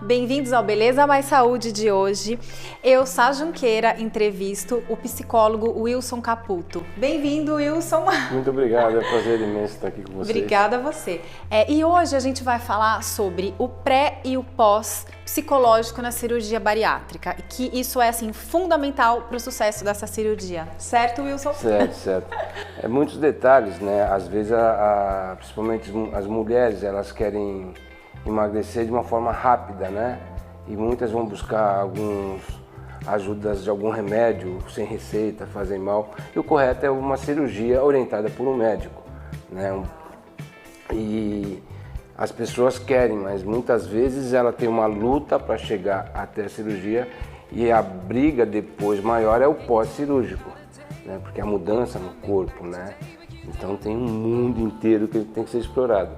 bem-vindos ao Beleza Mais Saúde de hoje. Eu, Sá Junqueira, entrevisto o psicólogo Wilson Caputo. Bem-vindo, Wilson. Muito obrigado, é um prazer imenso estar aqui com vocês. Obrigada a você. E hoje a gente vai falar sobre o pré e o pós psicológico na cirurgia bariátrica, e que isso é assim fundamental para o sucesso dessa cirurgia. Certo, Wilson? Certo. É muitos detalhes, né? Às vezes, principalmente as mulheres, elas querem emagrecer de uma forma rápida, né? E muitas vão buscar algumas ajudas de algum remédio sem receita, fazem mal. E o correto é uma cirurgia orientada por um médico, né? E as pessoas querem, mas muitas vezes ela tem uma luta para chegar até a cirurgia e a briga depois maior é o pós-cirúrgico, né? Porque a mudança no corpo, né? Então tem um mundo inteiro que tem que ser explorado.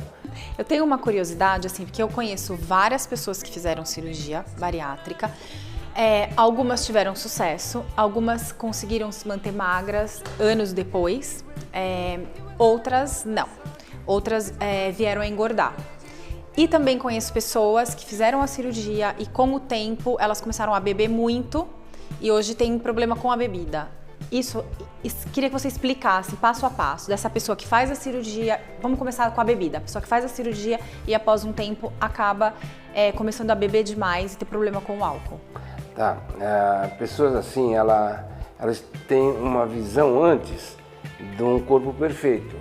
Eu tenho uma curiosidade, assim, porque eu conheço várias pessoas que fizeram cirurgia bariátrica. Algumas tiveram sucesso, algumas conseguiram se manter magras anos depois, outras não. Outras vieram a engordar. E também conheço pessoas que fizeram a cirurgia e com o tempo elas começaram a beber muito e hoje tem um problema com a bebida. Queria que você explicasse passo a passo dessa pessoa que faz a cirurgia. Vamos começar com a bebida. A pessoa que faz a cirurgia e após um tempo acaba começando a beber demais e ter problema com o álcool. Tá, pessoas assim, elas têm uma visão antes de um corpo perfeito,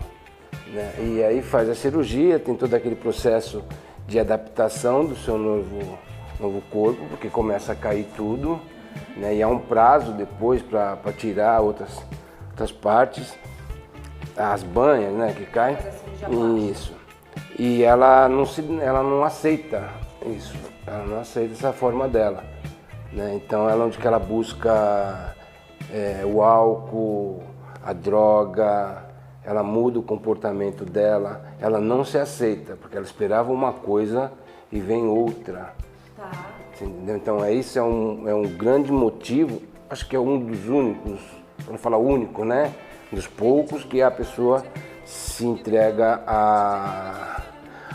né? E aí faz a cirurgia, tem todo aquele processo de adaptação do seu novo corpo, porque começa a cair tudo, né? E há um prazo depois para tirar outras partes, as banhas, né, que caem. Isso. E ela não aceita isso, ela não aceita essa forma dela, né? Então ela onde que ela busca o álcool, a droga, ela muda o comportamento dela, ela não se aceita, porque ela esperava uma coisa e vem outra. Tá. Entendeu? Então isso é um grande motivo, acho que é um dos únicos, para não falar único, né? Dos poucos que a pessoa se entrega à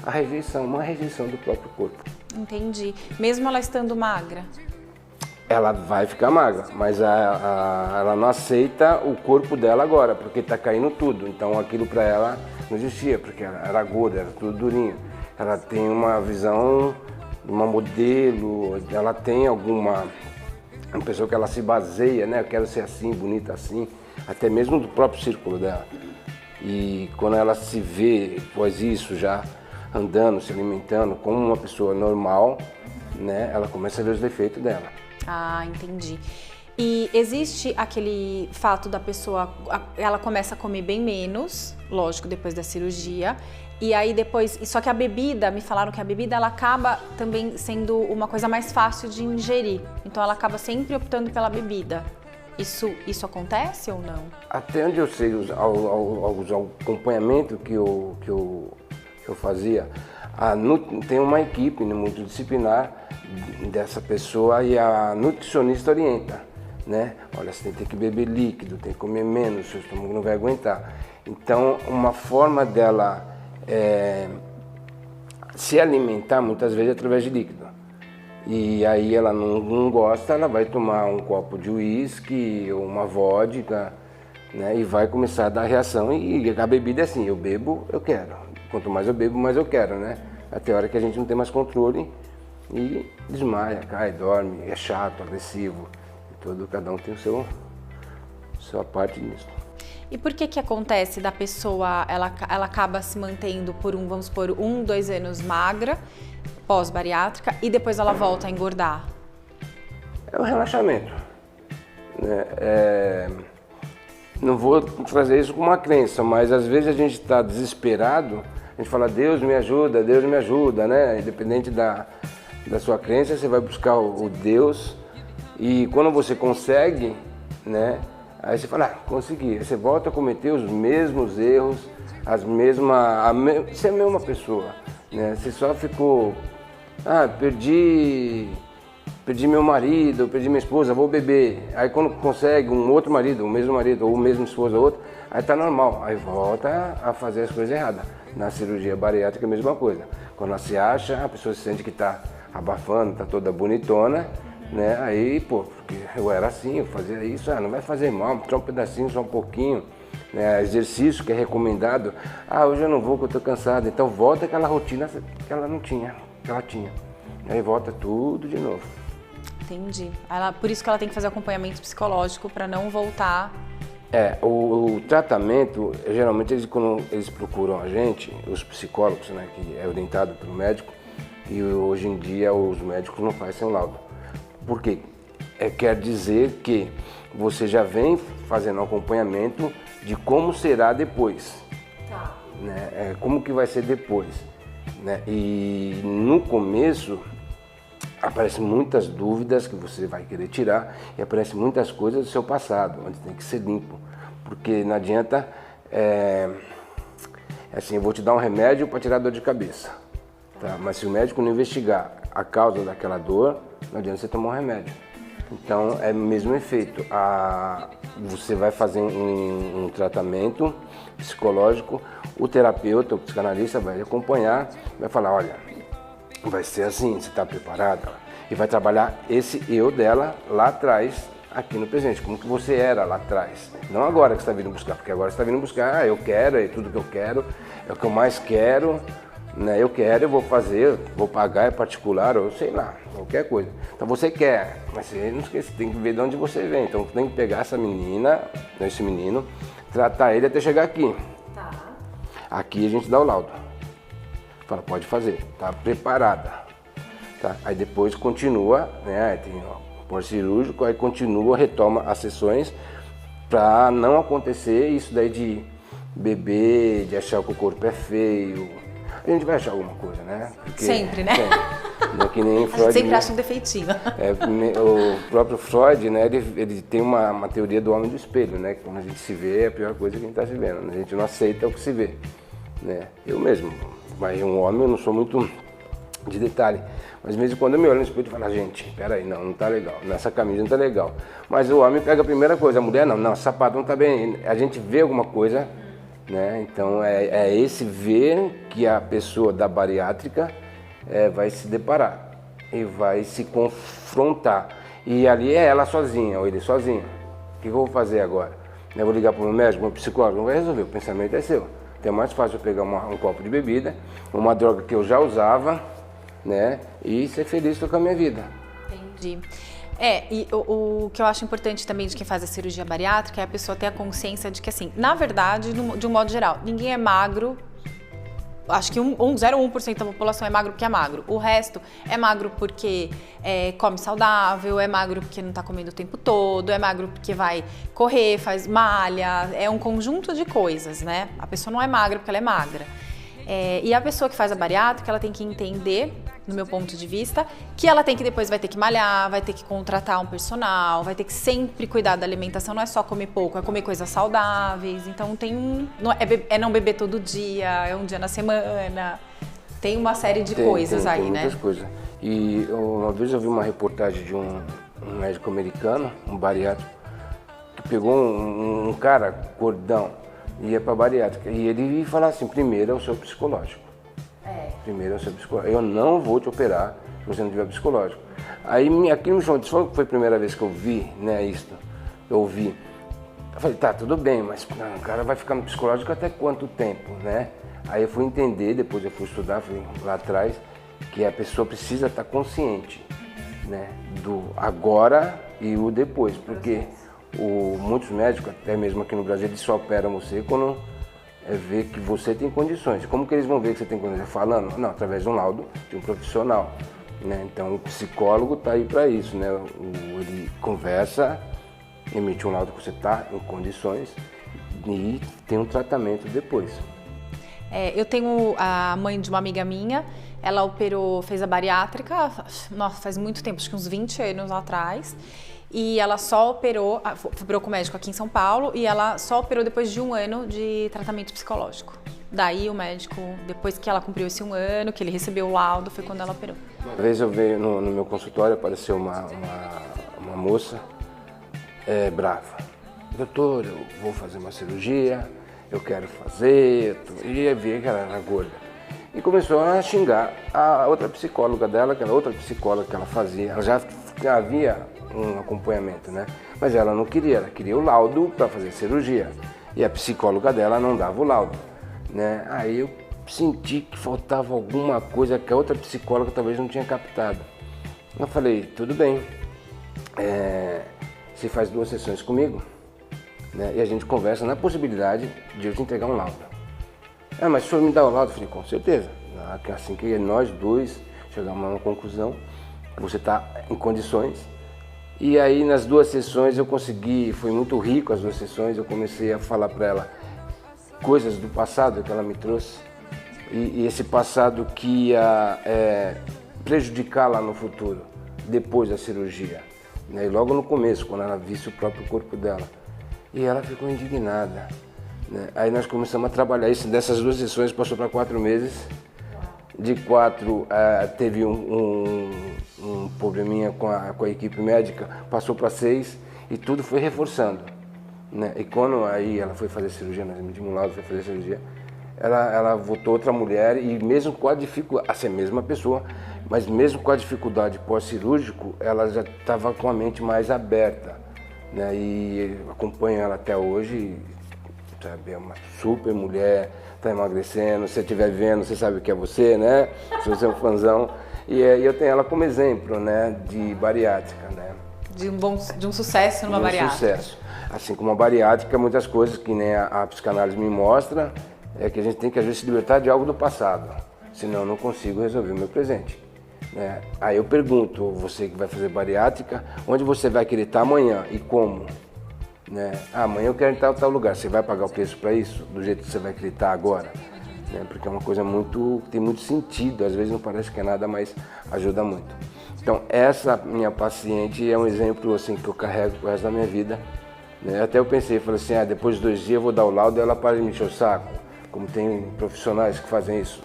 rejeição, uma rejeição do próprio corpo. Entendi. Mesmo ela estando magra? Ela vai ficar magra, mas ela não aceita o corpo dela agora, porque está caindo tudo. Então aquilo para ela não existia, porque ela era gorda, era tudo durinho. Ela tem uma visão de uma modelo, ela tem uma pessoa que ela se baseia, né? Eu quero ser assim, bonita assim, até mesmo do próprio círculo dela. E quando ela se vê, após isso, já andando, se alimentando como uma pessoa normal, né? Ela começa a ver os defeitos dela. Ah, entendi. E existe aquele fato da pessoa, ela começa a comer bem menos, lógico, depois da cirurgia, e aí depois, só que a bebida, me falaram que a bebida ela acaba também sendo uma coisa mais fácil de ingerir, então ela acaba sempre optando pela bebida. Isso acontece ou não? Até onde eu sei, os acompanhamentos que eu fazia, tem uma equipe multidisciplinar dessa pessoa e a nutricionista orienta, né? Olha, você tem que beber líquido, tem que comer menos, seu estômago não vai aguentar. Então, uma forma dela se alimentar muitas vezes é através de líquido. E aí ela não gosta, ela vai tomar um copo de uísque ou uma vodka, né? E vai começar a dar reação. E a bebida é assim, eu bebo, eu quero. Quanto mais eu bebo, mais eu quero, né? Até a hora que a gente não tem mais controle e desmaia, cai, dorme, é chato, agressivo. Cada um tem sua parte nisso. E por que acontece da pessoa, ela acaba se mantendo por vamos supor, 2 anos magra, pós-bariátrica, e depois ela volta a engordar? É o relaxamento, né? Não vou trazer isso como uma crença, mas às vezes a gente está desesperado, a gente fala, Deus me ajuda, né? Independente da sua crença, você vai buscar o Deus, e quando você consegue, né? Aí você fala, consegui. Aí você volta a cometer os mesmos erros, você é a mesma pessoa, né? Você só ficou, perdi meu marido, perdi minha esposa, vou beber. Aí quando consegue um outro marido, o mesmo marido, ou o mesmo esposa, outro, aí tá normal. Aí volta a fazer as coisas erradas. Na cirurgia bariátrica é a mesma coisa. Quando ela se acha, a pessoa se sente que está abafando, tá toda bonitona, né? Aí, pô, porque eu era assim, eu fazia isso, não vai fazer mal, só um pedacinho, só um pouquinho, né? Exercício que é recomendado, hoje eu não vou porque eu tô cansado, então volta aquela rotina que ela não tinha, que ela tinha. Aí volta tudo de novo. Entendi. Por isso que ela tem que fazer acompanhamento psicológico para não voltar. O tratamento, geralmente quando eles procuram a gente, os psicólogos, né, que é orientado pelo médico, e hoje em dia os médicos não fazem sem laudo. Por quê? Quer dizer que você já vem fazendo acompanhamento de como será depois. Tá. Né? Como que vai ser depois. Né? E no começo aparecem muitas dúvidas que você vai querer tirar e aparecem muitas coisas do seu passado, onde tem que ser limpo. Porque não adianta, assim, eu vou te dar um remédio para tirar a dor de cabeça. Tá? Mas se o médico não investigar a causa daquela dor, não adianta você tomar um remédio. Então é o mesmo efeito. Você vai fazer um tratamento psicológico, o terapeuta, o psicanalista vai acompanhar, vai falar, olha, vai ser assim, você está preparada? E vai trabalhar esse eu dela lá atrás, aqui no presente, como que você era lá atrás. Não agora que você está vindo buscar, porque agora você está vindo buscar, eu quero, é tudo que eu quero, é o que eu mais quero, né? Eu quero, eu vou fazer, vou pagar, é particular, ou sei lá, qualquer coisa. Então você quer, mas você não esquece, tem que ver de onde você vem. Então tem que pegar essa menina, esse menino, tratar ele até chegar aqui. Tá. Aqui a gente dá o laudo. Fala, pode fazer, tá preparada. Tá? Aí depois continua, né? Tem pós-cirúrgico, aí continua, retoma as sessões para não acontecer isso daí de beber, de achar que o corpo é feio. A gente vai achar alguma coisa, né? Porque, sempre, né? Não é que nem Freud. A gente sempre acha um defeitinho. O próprio Freud, né? Ele tem uma teoria do homem do espelho, né? Que quando a gente se vê, é a pior coisa que a gente está se vendo. A gente não aceita o que se vê, né? Eu mesmo, mas um homem, eu não sou muito de detalhe. Mas mesmo quando eu me olho no espelho e falo, gente, peraí, não tá legal, nessa camisa não tá legal. Mas o homem pega a primeira coisa, a mulher não, sapato não tá bem. A gente vê alguma coisa, né? Então é esse ver que a pessoa da bariátrica vai se deparar e vai se confrontar. E ali é ela sozinha, ou ele sozinho. O que eu vou fazer agora? Eu vou ligar para o meu médico, para o psicólogo, não vai resolver, o pensamento é seu. Então é mais fácil eu pegar um copo de bebida, uma droga que eu já usava, né? E ser feliz com a minha vida. Entendi. E o que eu acho importante também de quem faz a cirurgia bariátrica é a pessoa ter a consciência de que, assim, na verdade, de um modo geral, ninguém é magro. Acho que 0,1% da população é magro porque é magro. O resto é magro porque come saudável, é magro porque não está comendo o tempo todo, é magro porque vai correr, faz malha. É um conjunto de coisas, né? A pessoa não é magra porque ela é magra. E a pessoa que faz a bariátrica, ela tem que entender, no meu ponto de vista, que ela tem que depois vai ter que malhar, vai ter que contratar um personal, vai ter que sempre cuidar da alimentação, não é só comer pouco, é comer coisas saudáveis. Então não beber todo dia, é um dia na semana. Tem uma série de coisas aí, né? Muitas coisas. E uma vez eu vi uma reportagem de um médico americano, um bariátrico, que pegou um cara gordão, ia para bariátrica. E ele ia falar assim, primeiro é o seu psicológico. Primeiro é o seu psicológico. Eu não vou te operar se você não tiver psicológico. Aí aqui no chão, foi a primeira vez que eu vi, né, isso. Eu ouvi. Eu falei, tá, tudo bem, mas o cara vai ficar no psicológico até quanto tempo, né? Aí eu fui entender, depois eu fui estudar, fui lá atrás, que a pessoa precisa estar consciente, né, do agora e o depois, porque muitos médicos, até mesmo aqui no Brasil, eles só operam você quando vê que você tem condições. Como que eles vão ver que você tem condições? Falando? Não, através de um laudo de um profissional, né? Então o psicólogo está aí para isso, né? Ele conversa, emite um laudo que você está em condições e tem um tratamento depois. Eu tenho a mãe de uma amiga minha, ela fez a bariátrica, nossa, faz muito tempo, acho que uns 20 anos atrás. E ela só operou com o médico aqui em São Paulo, e ela só operou depois de 1 ano de tratamento psicológico. Daí o médico, depois que ela cumpriu esse 1 ano, que ele recebeu o laudo, foi quando ela operou. Uma vez eu vi no meu consultório, apareceu uma moça brava. Doutor, eu vou fazer uma cirurgia, eu quero fazer, e eu vi que ela era gorda. e começou a xingar a outra psicóloga dela, aquela outra psicóloga que ela fazia. Ela já havia um acompanhamento, né? Mas ela não queria, ela queria o laudo para fazer cirurgia. E a psicóloga dela não dava o laudo, né? Aí eu senti que faltava alguma coisa que a outra psicóloga talvez não tinha captado. Eu falei, tudo bem, você faz 2 sessões comigo, né? E a gente conversa na possibilidade de eu te entregar um laudo. Mas o senhor me dá o laudo? Eu falei, com certeza. Assim que nós dois chegamos a uma conclusão, você está em condições. E aí nas 2 sessões eu consegui, foi muito rico as 2 sessões, eu comecei a falar para ela coisas do passado que ela me trouxe. E esse passado que ia prejudicá-la no futuro, depois da cirurgia, né? E logo no começo, quando ela visse o próprio corpo dela. E ela ficou indignada, né? Aí nós começamos a trabalhar isso, dessas 2 sessões passou para 4 meses. De 4, teve um probleminha com a equipe médica, passou para 6 e tudo foi reforçando, né? E quando aí ela foi fazer cirurgia, nós emitimos um laudo, foi fazer cirurgia, ela voltou outra mulher e mesmo com a dificuldade, assim, a mesma pessoa, mas mesmo com a dificuldade pós-cirúrgico, ela já estava com a mente mais aberta, né? E acompanho ela até hoje, sabe, é uma super mulher, está emagrecendo, se você estiver vendo, você sabe que é você, né? Se você é um fãzão. E eu tenho ela como exemplo, né, de bariátrica, né? De um sucesso numa bariátrica. Sucesso. Assim como a bariátrica, muitas coisas que nem a psicanálise me mostra, é que a gente tem que às vezes se libertar de algo do passado, senão eu não consigo resolver o meu presente, né? Aí eu pergunto, você que vai fazer bariátrica, onde você vai querer estar amanhã e como? Né? Amanhã eu quero estar em tal lugar, você vai pagar o preço para isso? Do jeito que você vai querer estar agora? Né? Porque é uma coisa tem muito sentido, às vezes não parece que é nada, mas ajuda muito. Então essa minha paciente é um exemplo assim, que eu carrego pro resto da minha vida, né? Até eu pensei, falei assim, depois de 2 dias eu vou dar o laudo e ela para de me encher o saco, como tem profissionais que fazem isso,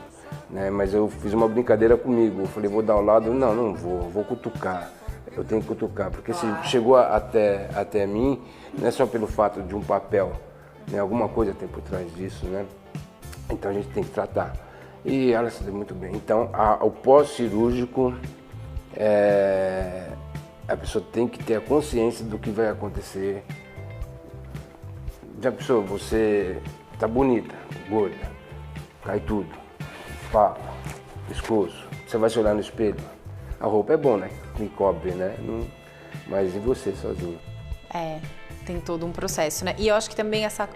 né? Mas eu fiz uma brincadeira comigo, eu falei, vou dar o laudo, não vou cutucar. Eu tenho que cutucar, porque se chegou até mim, não é só pelo fato de um papel, né? Alguma coisa tem por trás disso, né? Então a gente tem que tratar. E ela se deu muito bem. Então o pós-cirúrgico, a pessoa tem que ter a consciência do que vai acontecer. Já pensou, você tá bonita, gorda, cai tudo, papo, pescoço, você vai se olhar no espelho. A roupa é bom, né? Me cobre, né? Mas e você sozinho? Tem todo um processo, né? E eu acho que também essa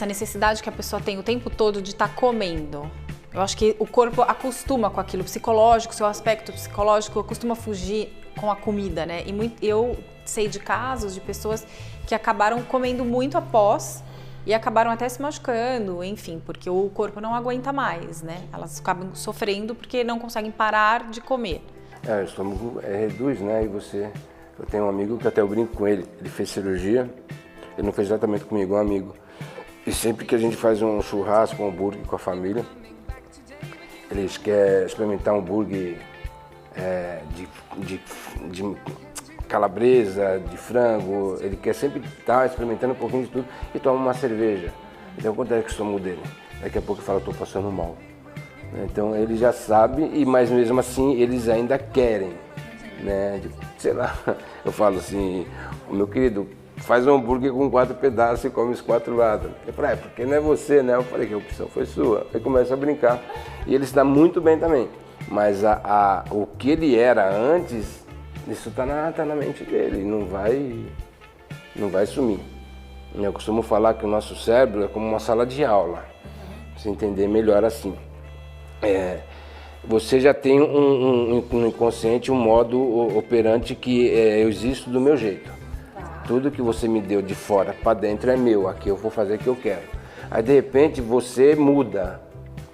necessidade que a pessoa tem o tempo todo de estar comendo. Eu acho que o corpo acostuma com aquilo psicológico, seu aspecto psicológico acostuma fugir com a comida, né? E eu sei de casos de pessoas que acabaram comendo muito após e acabaram até se machucando, enfim, porque o corpo não aguenta mais, né? Elas acabam sofrendo porque não conseguem parar de comer. O estômago reduz, né? Eu tenho um amigo que até eu brinco com ele, ele fez cirurgia, ele não fez tratamento comigo, um amigo. E sempre que a gente faz um churrasco, um hambúrguer com a família, eles querem experimentar um hambúrguer de calabresa, de frango, ele quer sempre estar experimentando um pouquinho de tudo e toma uma cerveja. Então acontece que o estômago dele, daqui a pouco ele fala, estou passando mal. Então ele já sabe, mas mesmo assim eles ainda querem, né? Sei lá, eu falo assim, meu querido, faz um hambúrguer com 4 pedaços e come os 4 lados. Ele fala, porque não é você, né? Eu falei que a opção foi sua. Aí começa a brincar. E ele se dá muito bem também. Mas o que ele era antes, isso tá na mente dele, não vai sumir. Eu costumo falar que o nosso cérebro é como uma sala de aula, pra você entender melhor assim. Você já tem um inconsciente, um modo operante que eu existo do meu jeito. Tudo que você me deu de fora para dentro é meu, aqui eu vou fazer o que eu quero. Aí de repente você muda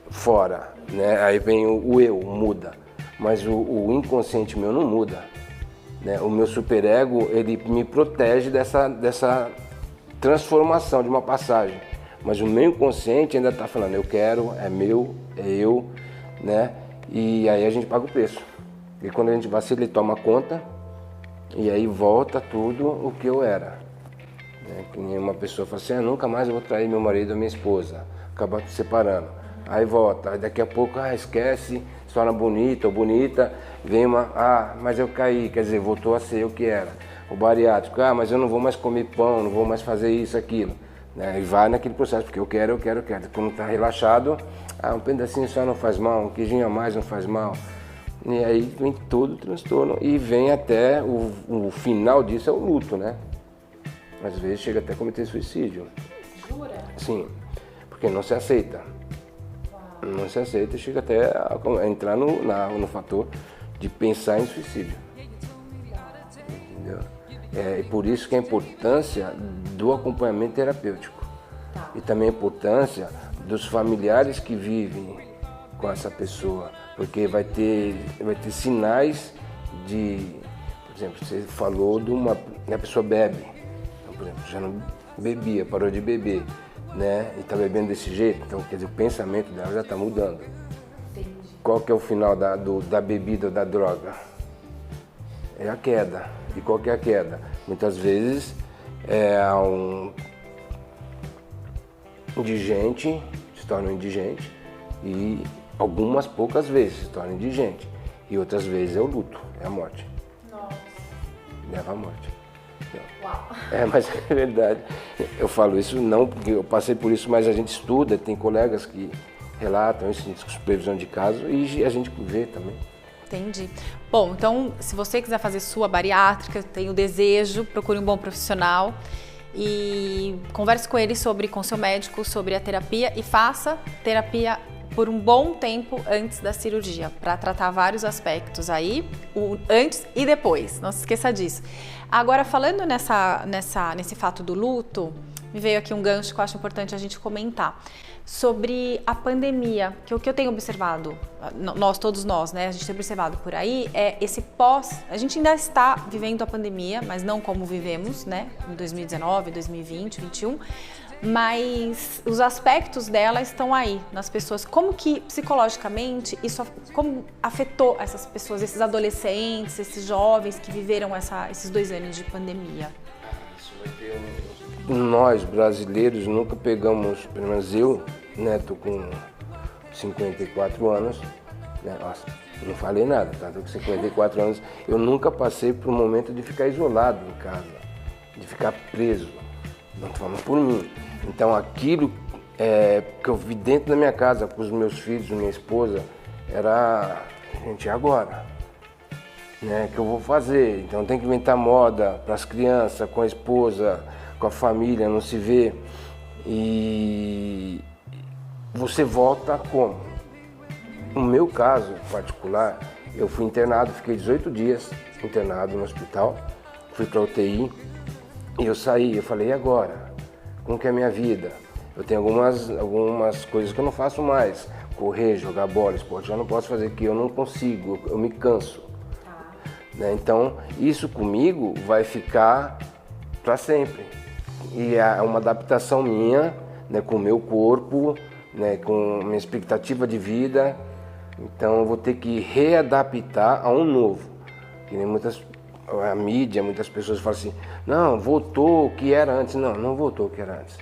fora, né? Aí vem o eu, muda. Mas o inconsciente meu não muda, né? O meu superego, ele me protege dessa transformação de uma passagem. Mas o meu inconsciente ainda está falando, eu quero, é meu, é eu, né? E aí a gente paga o preço. E quando a gente vacila, ele toma conta e aí volta tudo o que eu era. Né? Que nem uma pessoa fala assim, nunca mais eu vou trair meu marido ou minha esposa, acabar se separando. Aí volta, aí daqui a pouco, esquece, se torna bonita ou bonita, vem uma, mas eu caí, quer dizer, voltou a ser o que era. O bariátrico, mas eu não vou mais comer pão, não vou mais fazer isso, aquilo. Né? E vai naquele processo, porque eu quero. Quando está relaxado, um pedacinho só não faz mal, um queijinho a mais não faz mal. E aí vem todo o transtorno e vem até o final disso é o luto, né? Às vezes chega até a cometer suicídio. Jura? Sim, porque não se aceita. Não se aceita e chega até a entrar no fator de pensar em suicídio. Entendeu? E por isso que a importância do acompanhamento terapêutico. E também a importância dos familiares que vivem com essa pessoa. Porque vai ter sinais de... Por exemplo, você falou a pessoa bebe. Então, por exemplo, já não bebia, parou de beber. Né? E está bebendo desse jeito, então quer dizer, o pensamento dela já está mudando. Entendi. Qual que é o final da bebida ou da droga? É a queda. E qual que é a queda? Muitas vezes indigente, se torna um indigente, e algumas poucas vezes se torna indigente. E outras vezes é o luto, é a morte. Nossa. Leva à morte. Uau. Mas é verdade. Eu falo isso não porque eu passei por isso, mas a gente estuda, tem colegas que relatam isso em supervisão de caso e a gente vê também. Entendi. Bom, então, se você quiser fazer sua bariátrica, tem o desejo, procure um bom profissional e converse com seu médico sobre a terapia e faça terapia por um bom tempo antes da cirurgia, para tratar vários aspectos aí, o antes e depois, não se esqueça disso. Agora, falando nesse fato do luto, me veio aqui um gancho que eu acho importante a gente comentar, sobre a pandemia, que o que eu tenho observado, todos nós, né, a gente tem observado por aí, é esse a gente ainda está vivendo a pandemia, mas não como vivemos, né, em 2019, 2020, 2021, mas os aspectos dela estão aí nas pessoas. Como que psicologicamente como afetou essas pessoas, esses adolescentes, esses jovens que viveram esses 2 anos de pandemia? Nós brasileiros nunca pegamos, pelo menos eu, né, tô com 54 anos, né, nossa, não falei nada, tá? Tô com 54 anos, eu nunca passei por um momento de ficar isolado em casa, de ficar preso, não tô falando por mim. Então aquilo que eu vi dentro da minha casa com os meus filhos, minha esposa, era, gente, agora, né, que eu vou fazer? Então tem que inventar moda para as crianças, com a esposa, com a família, não se vê. E você volta como? No meu caso particular, eu fui internado, fiquei 18 dias internado no hospital, fui para UTI e eu saí, eu falei, e agora? Como que é a minha vida? Eu tenho algumas coisas que eu não faço mais, correr, jogar bola, esporte, eu não posso fazer, que eu não consigo, eu me canso. Né? Então, isso comigo vai ficar para sempre. E é uma adaptação minha, né, com o meu corpo, né, com minha expectativa de vida. Então, eu vou ter que readaptar a um novo. Que nem a mídia, muitas pessoas falam assim, não, voltou o que era antes. Não, não voltou o que era antes.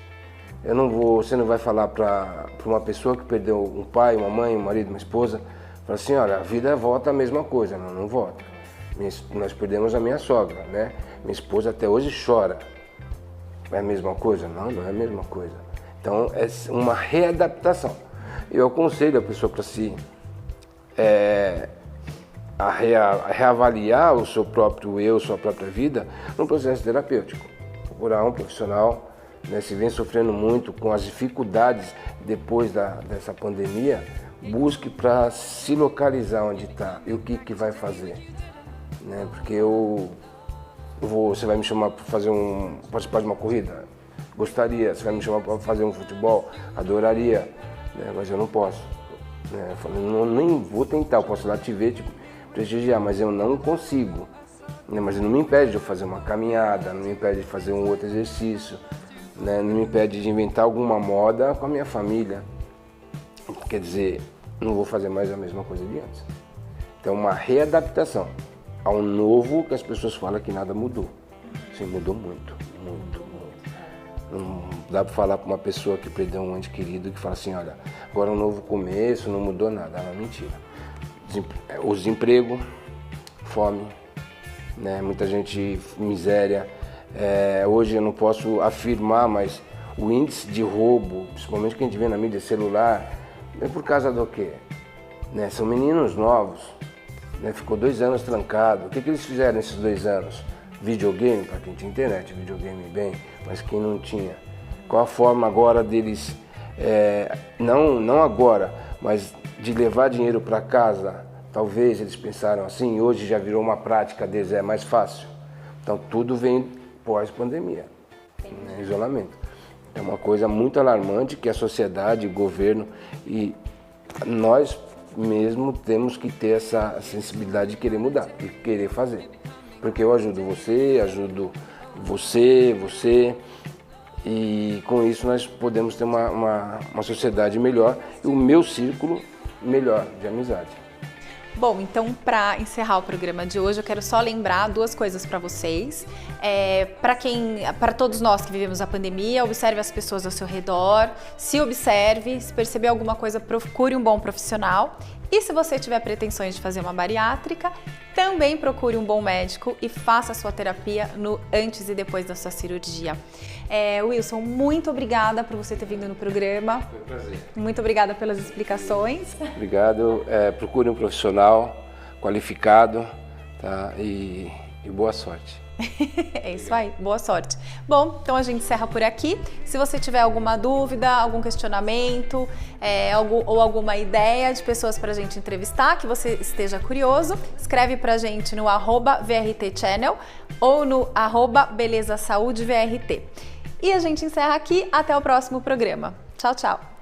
Você não vai falar para uma pessoa que perdeu um pai, uma mãe, um marido, uma esposa, fala assim, olha, a vida volta a mesma coisa. Não, não volta. Nós perdemos a minha sogra, né? Minha esposa até hoje chora. É a mesma coisa? Não, não é a mesma coisa. Então, é uma readaptação. Eu aconselho a pessoa para reavaliar o seu próprio eu, sua própria vida, num processo terapêutico. Procurar um profissional, né, se vem sofrendo muito com as dificuldades depois dessa pandemia, busque para se localizar onde está e o que vai fazer. Né? Porque você vai me chamar para participar de uma corrida? Gostaria. Você vai me chamar para fazer um futebol? Adoraria. Né? Mas eu não posso. Né? Eu falei, nem vou tentar, eu posso lá te ver, te prestigiar, mas eu não consigo. Né? Mas não me impede de eu fazer uma caminhada, não me impede de fazer um outro exercício, né? Não me impede de inventar alguma moda com a minha família. Quer dizer, não vou fazer mais a mesma coisa de antes. Então, uma readaptação ao novo, que as pessoas falam que nada mudou. Sim, mudou muito, muito, muito. Não dá para falar para uma pessoa que perdeu um ente querido que fala assim, olha, agora é um novo começo, não mudou nada. É uma mentira. O desemprego, fome, né? Muita gente, miséria. Hoje eu não posso afirmar, mas o índice de roubo, principalmente que a gente vê na mídia celular, é por causa do quê? Né? São meninos novos, né? Ficou 2 anos trancado. O que eles fizeram nesses 2 anos? Videogame, para quem tinha internet, videogame bem, mas quem não tinha. Qual a forma agora deles, não agora, mas de levar dinheiro para casa? Talvez eles pensaram assim, hoje já virou uma prática deles, é mais fácil. Então tudo vem pós-pandemia, né? Isolamento. É uma coisa muito alarmante que a sociedade, o governo e nós mesmo temos que ter essa sensibilidade de querer mudar e querer fazer. Porque eu ajudo você, e com isso nós podemos ter uma sociedade melhor e o meu círculo melhor de amizade. Bom, então para encerrar o programa de hoje, eu quero só lembrar 2 coisas para vocês. Para todos nós que vivemos a pandemia, observe as pessoas ao seu redor, se observe, se perceber alguma coisa, procure um bom profissional. E se você tiver pretensões de fazer uma bariátrica, também procure um bom médico e faça a sua terapia no antes e depois da sua cirurgia. Wilson, muito obrigada por você ter vindo no programa. Foi um prazer. Muito obrigada pelas explicações. Obrigado. Procure um profissional qualificado, tá? E boa sorte. É isso aí, boa sorte. Bom, então a gente encerra por aqui. Se você tiver alguma dúvida, algum questionamento, ou alguma ideia de pessoas pra gente entrevistar, que você esteja curioso, escreve pra gente no @VRTchannel ou no @BelezaSaúdeVRT. E a gente encerra aqui, até o próximo programa. Tchau, tchau!